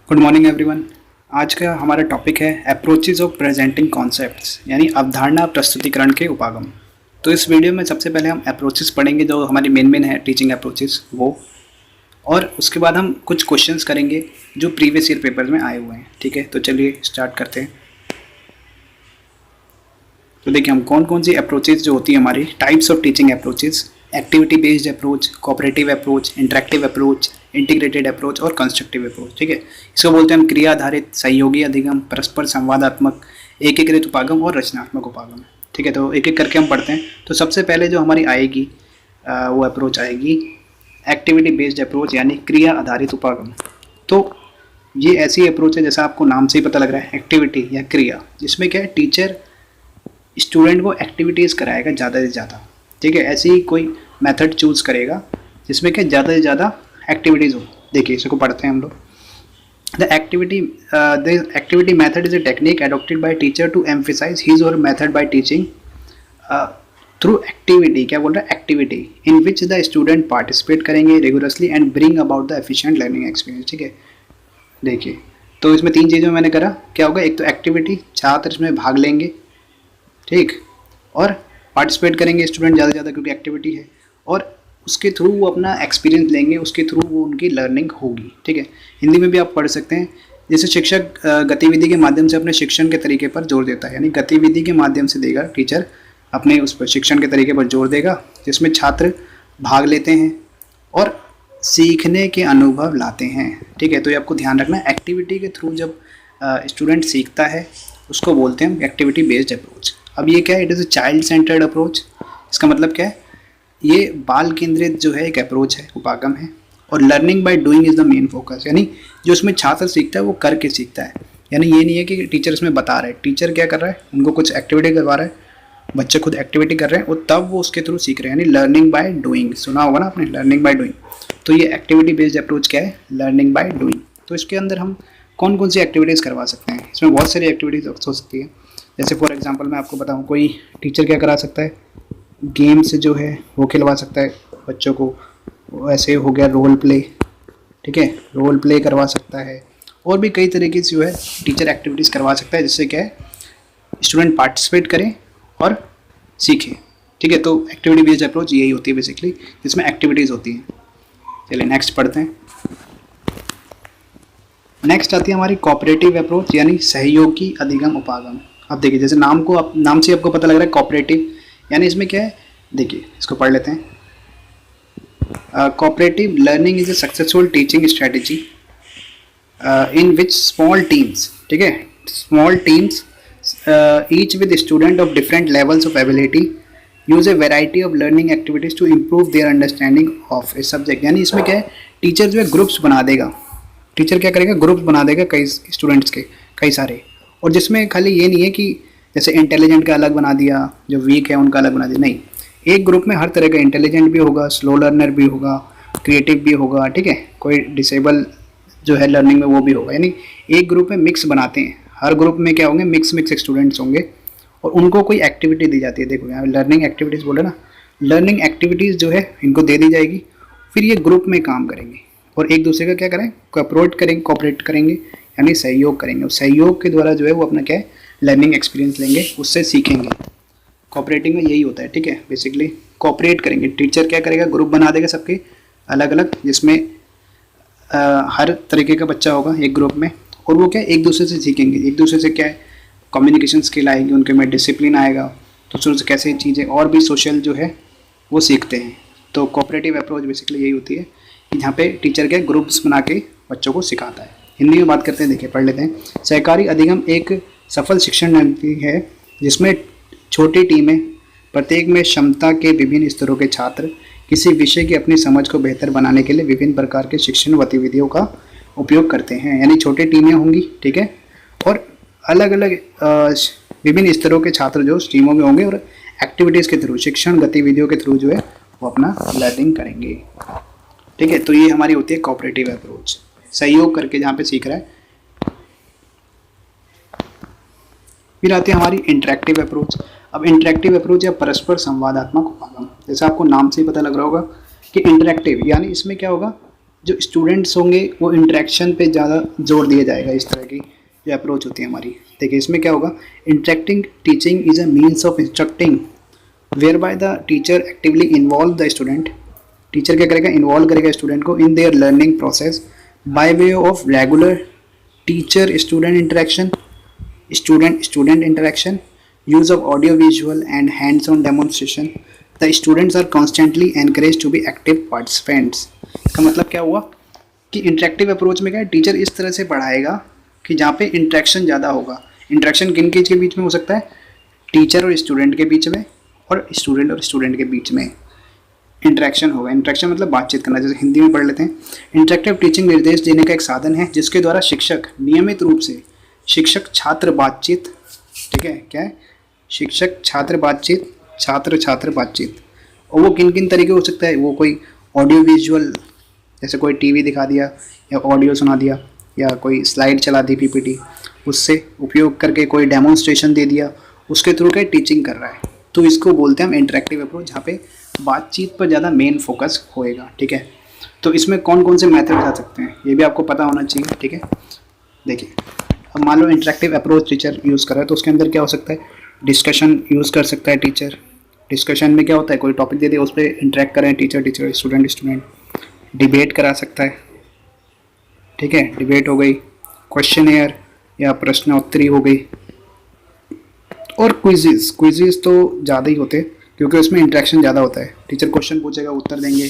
Good morning everyone. आज का हमारा टॉपिक है अप्रोचेज ऑफ प्रेजेंटिंग कॉन्सेप्ट्स, यानी अवधारणा प्रस्तुतिकरण के उपागम। तो इस वीडियो में सबसे पहले हम अप्रोचेस पढ़ेंगे जो हमारी मेन है टीचिंग अप्रोचेस वो, और उसके बाद हम कुछ क्वेश्चंस करेंगे जो प्रीवियस ईयर पेपर में आए हुए हैं। ठीक है, तो चलिए स्टार्ट करते हैं। तो देखिए हम कौन कौन सी अप्रोचेज जो होती है हमारी types of teaching approaches: activity based approach, cooperative approach, interactive approach, integrated approach और कंस्ट्रक्टिव अप्रोच। ठीक है, इसको बोलते हैं हम क्रिया आधारित, सहयोगी अधिगम, परस्पर संवादात्मक, एकीकृत उपागम और रचनात्मक उपागम। ठीक है, तो एक एक करके हम पढ़ते हैं। तो सबसे पहले जो हमारी आएगी वो अप्रोच आएगी एक्टिविटी बेस्ड अप्रोच, यानी क्रिया आधारित उपागम। तो ये ऐसी अप्रोच है, जैसा आपको नाम से ही पता लग रहा है, एक्टिविटी या क्रिया, जिसमें क्या है टीचर स्टूडेंट को एक्टिविटीज़ कराएगा ज़्यादा से ज़्यादा। ठीक है, ऐसी ही कोई मेथड चूज़ करेगा जिसमें क्या ज़्यादा से ज़्यादा एक्टिविटीज़ हो। देखिए इसको पढ़ते हैं हम लोग। The activity method is a technique adopted by teacher to emphasize his और method by teaching through activity. क्या बोल रहा है? Activity in which the student participate करेंगे regularly and bring about the efficient learning experience. ठीक है, देखिए तो इसमें तीन चीज़ें मैंने करा। क्या होगा? एक तो एक्टिविटी, छात्र इसमें भाग लेंगे, ठीक, और पार्टिसिपेट करेंगे स्टूडेंट ज़्यादा से ज़्यादा क्योंकि एक्टिविटी है, और उसके थ्रू वो अपना एक्सपीरियंस लेंगे, उसके थ्रू वो उनकी लर्निंग होगी। ठीक है, हिंदी में भी आप पढ़ सकते हैं। जैसे शिक्षक गतिविधि के माध्यम से अपने शिक्षण के तरीके पर जोर देता है, यानी गतिविधि के माध्यम से देगा टीचर अपने उस पर शिक्षण के तरीके पर जोर देगा, जिसमें छात्र भाग लेते हैं और सीखने के अनुभव लाते हैं। ठीक है, तो ये आपको ध्यान रखना है। एक्टिविटी के थ्रू जब स्टूडेंट सीखता है उसको बोलते हैं एक्टिविटी बेस्ड अप्रोच। अब ये क्या है? It is a child centred approach. इसका मतलब क्या है? ये बाल केंद्रित जो है एक अप्रोच है, उपागम है। और learning by doing is the main focus, यानी जो उसमें छात्र सीखता है वो करके सीखता है। यानी ये नहीं है कि टीचर इसमें बता रहा है, टीचर क्या कर रहा है, उनको कुछ एक्टिविटी करवा रहा है, बच्चे खुद एक्टिविटी कर रहे हैं और तब वो उसके थ्रू सीख रहे हैं, यानी लर्निंग बाय डूइंग। सुना होगा ना आपने, लर्निंग बाय डूइंग। तो ये एक्टिविटी बेस्ड अप्रोच क्या है? Learning by doing. तो इसके अंदर हम कौन कौन सी एक्टिविटीज़ करवा सकते हैं? इसमें बहुत सारी एक्टिविटीज़ हो सकती है। जैसे फॉर एग्जांपल मैं आपको बताऊं, कोई टीचर क्या करा सकता है, गेम से जो है वो खिलवा सकता है बच्चों को। ऐसे हो गया रोल प्ले, ठीक है, रोल प्ले करवा सकता है। और भी कई तरीके से जो है टीचर एक्टिविटीज़ करवा सकता है, जिससे क्या है स्टूडेंट पार्टिसिपेट करें और सीखें। ठीक है, तो एक्टिविटी बेस्ड अप्रोच यही होती है बेसिकली, जिसमें एक्टिविटीज़ होती हैं। चलिए नेक्स्ट पढ़ते हैं। नेक्स्ट आती है हमारी कोऑपरेटिव अप्रोच, यानी सहयोगी अधिगम उपागम। अब देखिए जैसे नाम से आपको पता लग रहा है कोऑपरेटिव, यानी इसमें क्या है, देखिए इसको पढ़ लेते हैं। Cooperative learning is a successful teaching strategy in which small teams, ठीक है, small teams each with student of different levels of ability use a variety of learning activities to improve their understanding of a subject. यानी इसमें क्या है, teacher जो है groups बना देगा। टीचर क्या करेगा? ग्रुप्स बना देगा कई स्टूडेंट्स के, कई सारे, और जिसमें खाली ये नहीं है कि जैसे इंटेलिजेंट का अलग बना दिया, जो वीक है उनका अलग बना दिया, नहीं, एक ग्रुप में हर तरह का इंटेलिजेंट भी होगा, स्लो लर्नर भी होगा, क्रिएटिव भी होगा, ठीक है, कोई डिसेबल जो है लर्निंग में वो भी होगा। यानी एक ग्रुप में मिक्स बनाते हैं, हर ग्रुप में क्या होंगे, मिक्स स्टूडेंट्स होंगे, और उनको कोई एक्टिविटी दी जाती है। देखो यहाँ लर्निंग एक्टिविटीज़ बोले ना, लर्निंग एक्टिविटीज़ जो है इनको दे दी जाएगी, फिर ये ग्रुप में काम करेंगे और एक दूसरे का क्या करें, कोऑपरेट करेंगे, यानी सहयोग करेंगे। और सहयोग के द्वारा जो है वो अपना क्या है, लर्निंग एक्सपीरियंस लेंगे, उससे सीखेंगे। कोऑपरेटिंग में यही होता है, ठीक है, बेसिकली कोऑपरेट करेंगे। टीचर क्या करेगा, ग्रुप बना देगा सबके अलग अलग, जिसमें हर तरीके का बच्चा होगा एक ग्रुप में, और वो क्या एक दूसरे से सीखेंगे। एक दूसरे से क्या है, कम्युनिकेशन स्किल आएगी उनके में, डिसिप्लिन आएगा, दूसरों से कैसे चीज़ें और भी सोशल जो है वो सीखते हैं। तो कोऑपरेटिव अप्रोच बेसिकली यही होती है कि जहाँ पे टीचर के ग्रुप्स बना के बच्चों को सिखाता है। हिंदी में बात करते हैं, देखिए पढ़ लेते हैं। सहकारी अधिगम एक सफल शिक्षण रणनीति है जिसमें छोटी टीमें, प्रत्येक में क्षमता के विभिन्न स्तरों के छात्र किसी विषय की अपनी समझ को बेहतर बनाने के लिए विभिन्न प्रकार के शिक्षण गतिविधियों का उपयोग करते हैं। यानी छोटी टीमें होंगी, ठीक है, और अलग अलग विभिन्न स्तरों के छात्र जो टीमों में होंगे और एक्टिविटीज़ के थ्रू, शिक्षण गतिविधियों के थ्रू जो है वो अपना लर्निंग करेंगे। ठीक है, तो ये हमारी होती है कोऑपरेटिव अप्रोच, सहयोग करके जहाँ पे सीख रहा है। फिर आती है हमारी इंटरेक्टिव अप्रोच। अब इंटरेक्टिव अप्रोच या परस्पर संवादात्मक उपागम, जैसा आपको नाम से ही पता लग रहा होगा कि इंटरेक्टिव, यानी इसमें क्या होगा, जो स्टूडेंट्स होंगे वो इंटरेक्शन पे ज़्यादा जोर दिया जाएगा। इस तरह की जो अप्रोच होती है हमारी, देखिए इसमें क्या होगा, interacting teaching is a means of instructing where by the teacher actively involve the student. Teacher क्या करेगा, इन्वॉल्व करेगा स्टूडेंट को in their learning process by way of regular teacher student interaction, student interaction, use of audio visual and hands on demonstration. The students are constantly encouraged to be active participants। का मतलब क्या हुआ कि interactive approach में क्या है, teacher इस तरह से पढ़ाएगा कि जहाँ पे इंटरेक्शन ज़्यादा होगा। इंटरेक्शन किन के बीच में हो सकता है, टीचर और स्टूडेंट के बीच में, और स्टूडेंट के बीच में इंटरेक्शन होगा। इंटरेक्शन मतलब बातचीत करना, जैसे हिंदी में पढ़ लेते हैं। इंटरेक्टिव टीचिंग निर्देश देने का एक साधन है जिसके द्वारा शिक्षक नियमित रूप से शिक्षक छात्र बातचीत, ठीक है, क्या है, शिक्षक छात्र बातचीत, छात्र छात्र बातचीत। और वो किन किन तरीके हो सकता है, वो कोई ऑडियो विजुअल, जैसे कोई टीवी दिखा दिया या ऑडियो सुना दिया या कोई स्लाइड चला दी पीपीटी, उससे उपयोग करके कोई डेमोन्स्ट्रेशन दे दिया, उसके थ्रू क्या टीचिंग कर रहा है। तो इसको बोलते हैं हम इंटरेक्टिव अप्रोच, जहाँ पे बातचीत पर ज़्यादा मेन फोकस होएगा, ठीक है। तो इसमें कौन कौन से मेथड आ सकते हैं ये भी आपको पता होना चाहिए, ठीक है। देखिए अब मान लो इंटरेक्टिव अप्रोच टीचर यूज़ कर रहा है, तो उसके अंदर क्या हो सकता है, डिस्कशन यूज़ कर सकता है टीचर। डिस्कशन में क्या होता है, कोई टॉपिक दे दिया उस पर इंटरेक्ट करें टीचर स्टूडेंट। डिबेट करा सकता है, ठीक है, डिबेट हो गई, क्वेश्चन या प्रश्नोत्तरी हो गई, और क्विज़ेस तो ज़्यादा ही होते हैं क्योंकि उसमें इंटरेक्शन ज़्यादा होता है। टीचर क्वेश्चन पूछेगा, उत्तर देंगे,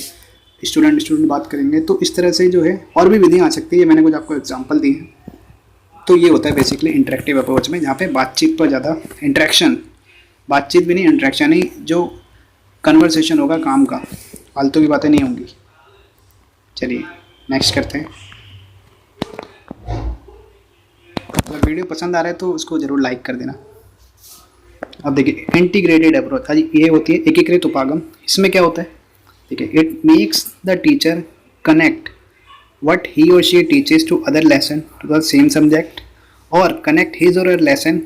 स्टूडेंट बात करेंगे। तो इस तरह से जो है और भी विधियाँ आ सकती है, मैंने कुछ आपको एग्जांपल दी हैं। तो ये होता है बेसिकली इंटरेक्टिव अप्रोच में, जहाँ पे बातचीत पर ज़्यादा इंटरेक्शन, बातचीत भी नहीं इंटरेक्शन ही, जो कन्वर्सेशन होगा काम का, फालतू की बातें नहीं होंगी। चलिए नेक्स्ट करते हैं। अगर वीडियो पसंद आ रहा है तो उसको ज़रूर लाइक कर देना। अब देखिए इंटीग्रेटेड अप्रोच, हाँ जी, ये होती है एकीकृत उपागम। इसमें क्या होता है, देखिए it makes the teacher connect what he or she teaches to other lesson to the same subject or connect his or her lesson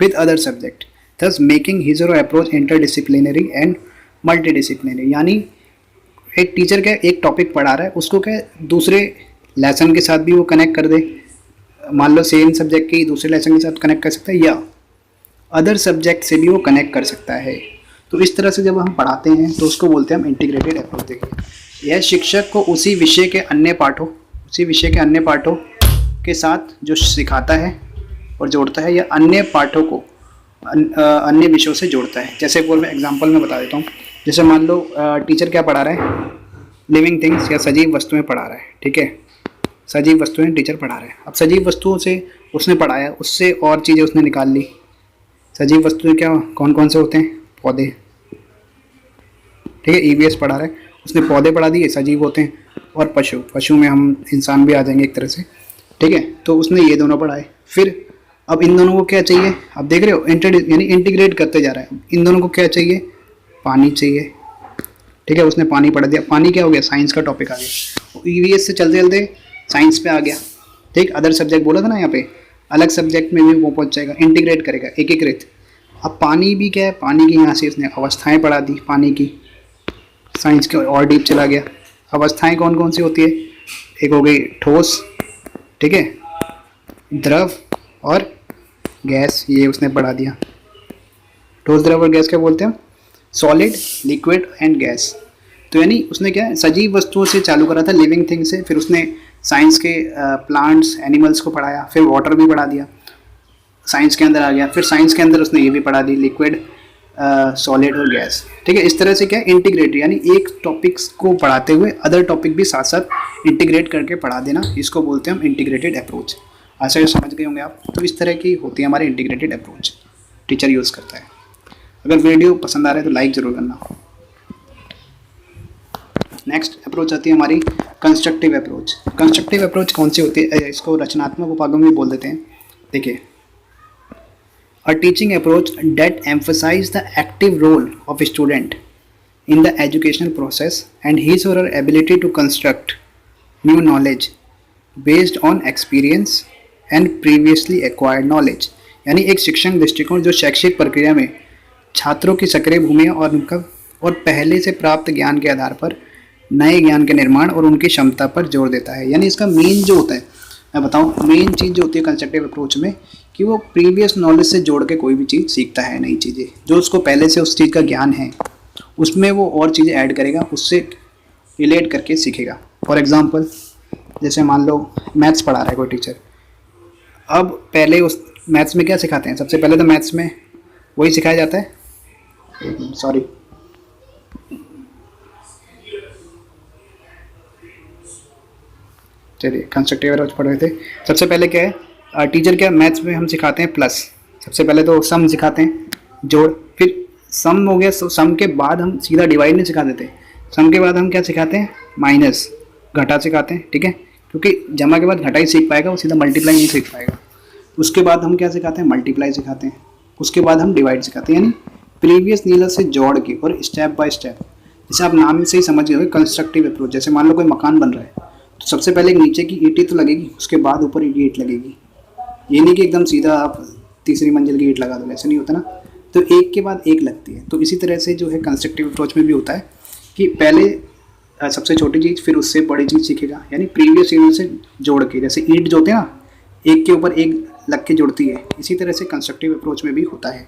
with other subject, thus making his or her approach interdisciplinary and multidisciplinary। यानी एक teacher क्या एक topic पढ़ा रहा है, उसको क्या दूसरे लेसन के साथ भी वो कनेक्ट कर दे, मान लो सेम सब्जेक्ट की दूसरे लेसन के साथ कनेक्ट कर सकता है, या अदर सब्जेक्ट से भी वो कनेक्ट कर सकता है। तो इस तरह से जब हम पढ़ाते हैं तो उसको बोलते हैं हम इंटीग्रेटेड अप्रोच। देखिए यह शिक्षक को उसी विषय के अन्य पाठों के साथ जो सिखाता है और जोड़ता है, या अन्य पाठों को अन्य विषयों से जोड़ता है। जैसे फॉर एग्जांपल मैं बता देता हूँ, जैसे मान लो टीचर क्या पढ़ा रहा है, लिविंग थिंग्स या सजीव वस्तुएं पढ़ा रहा है, ठीक है, सजीव वस्तुएं टीचर पढ़ा रहा है। अब सजीव वस्तुओं से उसने पढ़ाया, उससे और चीज़ें उसने निकाल ली। सजीव वस्तुएं क्या कौन कौन से होते हैं, पौधे, ठीक है, ईवीएस पढ़ा रहा है, उसने पौधे पढ़ा दिए, सजीव होते हैं, और पशु में हम इंसान भी आ जाएंगे एक तरह से, ठीक है। तो उसने ये दोनों पढ़ाए। फिर अब इन दोनों को क्या चाहिए, आप देख रहे हो यानी इंटीग्रेट करते जा रहा है। इन दोनों को क्या चाहिए, पानी चाहिए, ठीक है, उसने पानी पढ़ा दिया। पानी क्या हो गया, साइंस का टॉपिक आ गया, ईवीएस से चलते चलते साइंस पे आ गया, ठीक। अदर सब्जेक्ट बोला था ना, यहाँ पे अलग सब्जेक्ट में भी वो पहुँच जाएगा, इंटीग्रेट करेगा, एकीकृत। अब पानी भी क्या है, पानी की यहाँ से उसने अवस्थाएँ पढ़ा दी पानी की, साइंस के और डीप चला गया। अवस्थाएं कौन कौन सी होती है, एक हो गई ठोस, ठीक है, द्रव और गैस, ये उसने पढ़ा दिया। ठोस, द्रव और गैस क्या बोलते हैं, सॉलिड, लिक्विड एंड गैस। तो यानी उसने क्या सजीव वस्तुओं से चालू करा था, लिविंग थिंग से, फिर उसने साइंस के प्लांट्स एनिमल्स को पढ़ाया, फिर वाटर भी पढ़ा दिया, साइंस के अंदर आ गया। फिर साइंस के अंदर उसने ये भी पढ़ा दी, लिक्विड, सॉलिड और गैस, ठीक है। इस तरह से क्या इंटीग्रेट, यानी एक टॉपिक्स को पढ़ाते हुए अदर टॉपिक भी साथ साथ इंटीग्रेट करके पढ़ा देना, इसको बोलते हैं हम इंटीग्रेटेड अप्रोच। आशा ये समझ गए होंगे आप। तो इस तरह की होती है हमारी इंटीग्रेटेड अप्रोच, टीचर यूज़ करता है। अगर वीडियो पसंद आ रहा है तो लाइक ज़रूर करना। नेक्स्ट अप्रोच आती है हमारी कंस्ट्रक्टिव अप्रोच। कंस्ट्रक्टिव अप्रोच कौन सी होती है, इसको रचनात्मक उपागम भी बोल देते हैं। देखिए a teaching approach that emphasizes the active role of a student in the educational process and his or her ability to construct new knowledge based on experience and previously acquired knowledge। यानी एक शिक्षण दृष्टिकोण जो शैक्षिक प्रक्रिया में छात्रों की सक्रिय भूमिका और पहले से प्राप्त ज्ञान के आधार पर नए ज्ञान के निर्माण और उनकी क्षमता पर जोर देता है। यानी इसका मेन जो होता है, मैं बताऊं, मेन चीज़ जो होती है कंस्ट्रक्टिव अप्रोच में, कि वो प्रीवियस नॉलेज से जोड़ के कोई भी चीज़ सीखता है, नई चीज़ें जो उसको पहले से उस चीज़ का ज्ञान है उसमें वो और चीज़ें ऐड करेगा, उससे रिलेट करके सीखेगा। फॉर एग्जांपल, जैसे मान लो मैथ्स पढ़ा रहा है कोई टीचर, अब पहले उस मैथ्स में क्या सिखाते हैं, सबसे पहले तो मैथ्स में वही सिखाया जाता है, सॉरी, चलिए कंस्ट्रक्टिव अप्रोच पढ़ रहे थे। सबसे पहले क्या है, टीचर क्या मैथ्स में हम सिखाते हैं प्लस, सबसे पहले तो सम सिखाते हैं, जोड़, फिर सम हो गया, सम के बाद हम सीधा डिवाइड नहीं सिखा देते, सम के बाद हम क्या सिखाते हैं, माइनस, घटा सिखाते हैं, ठीक है, क्योंकि जमा के बाद घटा ही सीख पाएगा, वो सीधा मल्टीप्लाई नहीं सीख पाएगा। उसके बाद हम क्या सिखाते हैं, मल्टीप्लाई सिखाते हैं, उसके बाद हम डिवाइड सिखाते हैं, यानी प्रीवियस नॉलेज से जोड़ के और स्टेप बाय स्टेप। जैसे आप नाम से ही समझ गए कंस्ट्रक्टिव अप्रोच, जैसे मान लो कोई मकान बन रहा है तो सबसे पहले एक नीचे की ईंटें तो लगेगी, उसके बाद ऊपर ईंट लगेगी। ये नहीं कि एकदम सीधा आप तीसरी मंजिल की ईंट लगा दोगे, ऐसा नहीं होता ना, तो एक के बाद एक लगती है। तो इसी तरह से जो है कंस्ट्रक्टिव अप्रोच में भी होता है कि पहले सबसे छोटी चीज़, फिर उससे बड़ी चीज़ सीखेगा, यानी प्रीवियस यूनिट से जोड़ के, जैसे ईंट जो होते हैं ना, एक के ऊपर एक लग के जुड़ती है, इसी तरह से कंस्ट्रक्टिव अप्रोच में भी होता है।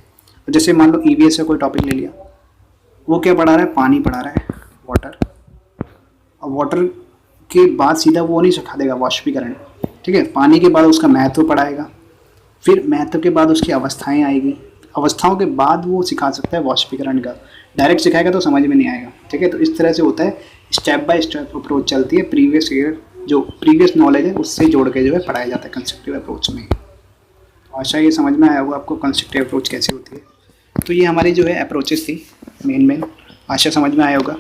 तो जैसे मान लो ईवीएस का कोई टॉपिक ले लिया, वो क्या पढ़ा रहा है, पानी पढ़ा रहा है, वाटर, और वाटर के बाद सीधा वो नहीं सिखा देगा वाष्पीकरण, ठीक है, पानी के बाद उसका महत्व पढ़ाएगा, फिर महत्व के बाद उसकी अवस्थाएं आएगी, अवस्थाओं के बाद वो सिखा सकता है वाष्पीकरण का। डायरेक्ट सिखाएगा तो समझ में नहीं आएगा, ठीक है। तो इस तरह से होता है, स्टेप बाय स्टेप अप्रोच चलती है, प्रीवियस ईयर जो प्रीवियस नॉलेज है उससे जोड़ के जो है पढ़ाया जाता है कंस्ट्रक्टिव अप्रोच में। आशा ये समझ में आया होगा आपको कंस्ट्रक्टिव अप्रोच कैसे होती है। तो ये हमारी जो है अप्रोचेस थी मेन, आशा समझ में आया होगा।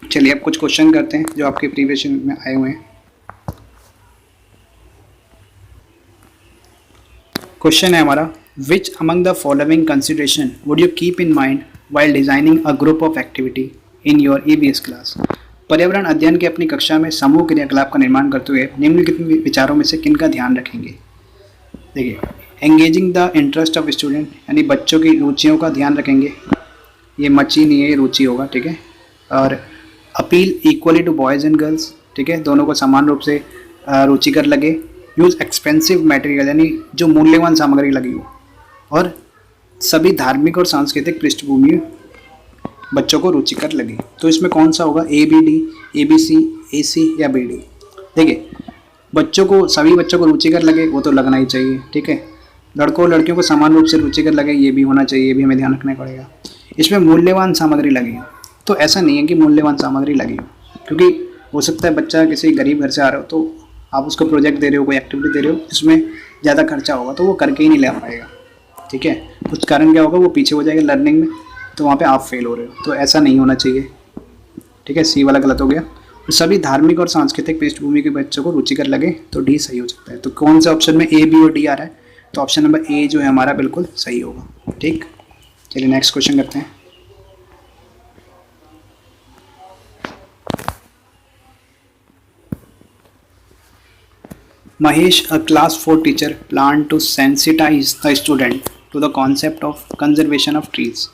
चलिए अब कुछ क्वेश्चन करते हैं जो आपके प्रीवियस में आए हुए हैं। क्वेश्चन है हमारा, which among the following consideration would you keep in mind while designing a group of activity in your EVS class. पर्यावरण अध्ययन की अपनी कक्षा में समूह क्रियाकलाप का निर्माण करते हुए निम्नलिखित विचारों में से किन का ध्यान रखेंगे। देखिए, engaging the interest of student, यानी बच्चों की रुचियों का ध्यान रखेंगे, ये मची नहीं है, ये रुचि होगा, ठीक है। और appeal equally to boys and girls, ठीक है, दोनों को समान रूप से रुचिकर लगे। यूज़ एक्सपेंसिव मटेरियल, यानी जो मूल्यवान सामग्री लगी हो, और सभी धार्मिक और सांस्कृतिक पृष्ठभूमि बच्चों को रुचिकर लगे। तो इसमें कौन सा होगा, A B D, A B C, A C या बी डी। देखिए, बच्चों को, सभी बच्चों को रुचिकर लगे वो तो लगना ही चाहिए, ठीक है। लड़कों लड़कियों को समान रूप से रुचिकर लगे ये भी होना चाहिए, ये भी हमें ध्यान रखना पड़ेगा। इसमें मूल्यवान सामग्री लगी हो, तो ऐसा नहीं है कि मूल्यवान सामग्री लगी हो, क्योंकि हो सकता है बच्चा किसी गरीब घर से आ रहा हो, तो आप उसको प्रोजेक्ट दे रहे हो, कोई एक्टिविटी दे रहे हो, जिसमें ज़्यादा खर्चा होगा तो वो करके ही नहीं ले पाएगा, ठीक है। कुछ कारण क्या होगा, वो पीछे हो जाएगा लर्निंग में, तो वहाँ पे आप फेल हो रहे हो, तो ऐसा नहीं होना चाहिए, ठीक है। सी वाला गलत हो गया। तो सभी धार्मिक और सांस्कृतिक पृष्ठभूमि के बच्चों को रुचिकर लगे, तो डी सही हो सकता है। तो कौन सा ऑप्शन में ए, बी और डी आ रहा है, तो ऑप्शन नंबर ए जो है हमारा बिल्कुल सही होगा, ठीक। चलिए नेक्स्ट क्वेश्चन करते हैं। Mahesh, a class 4 teacher, planned to sensitize the student to the concept of conservation of trees.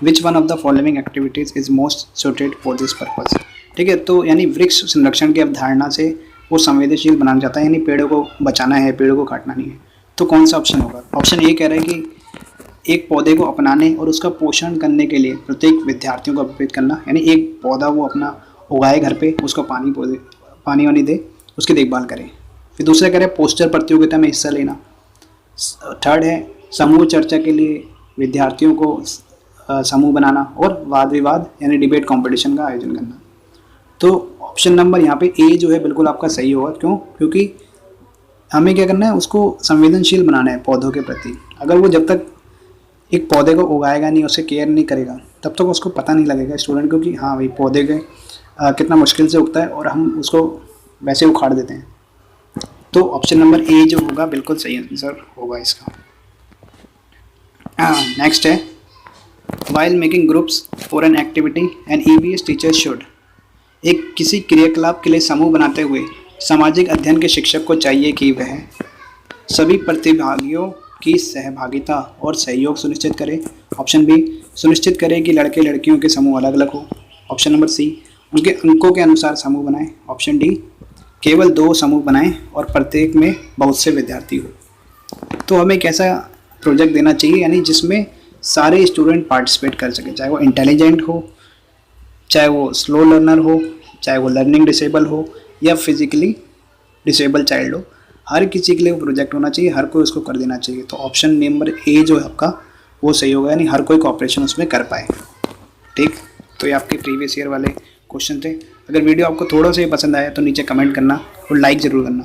Which one of the following activities is most suited for this purpose? ठीक है, तो यानी वृक्ष संरक्षण की अवधारणा से वो संवेदनशील बनाना चाहता है, यानी पेड़ों को बचाना है, पेड़ों को काटना नहीं है। तो कौन सा ऑप्शन होगा, ऑप्शन ए कह रहा है कि एक पौधे को अपनाने और उसका पोषण करने के लिए प्रत्येक विद्यार्थियों को प्रेरित करना, यानी एक पौधा वो अपना उगाए घर पे, उसको पानी वानी दे, उसकी देखभाल करे। फिर दूसरा कह रहे हैं पोस्टर प्रतियोगिता में हिस्सा लेना। थर्ड है समूह चर्चा के लिए विद्यार्थियों को समूह बनाना, और वाद विवाद यानी डिबेट कंपटीशन का आयोजन करना। तो ऑप्शन नंबर यहाँ पे ए जो है बिल्कुल आपका सही होगा। क्यों, क्योंकि हमें क्या करना है, उसको संवेदनशील बनाना है पौधों के प्रति। अगर वो जब तक एक पौधे को उगाएगा नहीं, उसे केयर नहीं करेगा, तब तक उसको पता नहीं लगेगा स्टूडेंट को कि हाँ भाई पौधे के कितना मुश्किल से उगता है, और हम उसको वैसे उखाड़ देते हैं। तो ऑप्शन नंबर ए जो होगा बिल्कुल सही आंसर होगा इसका। नेक्स्ट है, while making groups for an activity an EVS teacher should. एक किसी क्रियाकलाप के लिए समूह बनाते हुए सामाजिक अध्ययन के शिक्षक को चाहिए कि वह सभी प्रतिभागियों की सहभागिता और सहयोग सुनिश्चित करे। ऑप्शन बी, सुनिश्चित करे कि लड़के लड़कियों के समूह अलग अलग हो। ऑप्शन नंबर सी, उनके अंकों के अनुसार समूह बनाएं। ऑप्शन डी, केवल 2 समूह बनाएं और प्रत्येक में बहुत से विद्यार्थी हो। तो हमें एक ऐसा प्रोजेक्ट देना चाहिए यानी जिसमें सारे स्टूडेंट पार्टिसिपेट कर सके, चाहे वो इंटेलिजेंट हो, चाहे वो स्लो लर्नर हो, चाहे वो लर्निंग डिसेबल हो या फिजिकली डिसेबल चाइल्ड हो। हर किसी के लिए वो प्रोजेक्ट होना चाहिए, हर कोई उसको कर देना चाहिए। तो ऑप्शन नंबर ए जो है आपका वो सही होगा, यानी हर कोई कॉपरेशन उसमें कर पाए। ठीक, तो ये आपके प्रीवियस ईयर वाले क्वेश्चन थे। अगर वीडियो आपको थोड़ा सा पसंद आया तो नीचे कमेंट करना और लाइक ज़रूर करना।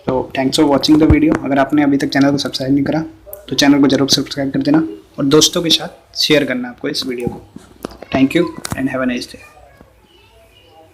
तो thanks for watching the video. अगर आपने अभी तक चैनल को सब्सक्राइब नहीं करा तो चैनल को जरूर सब्सक्राइब कर देना और दोस्तों के साथ शेयर करना आपको इस वीडियो को। Thank you and have a nice day.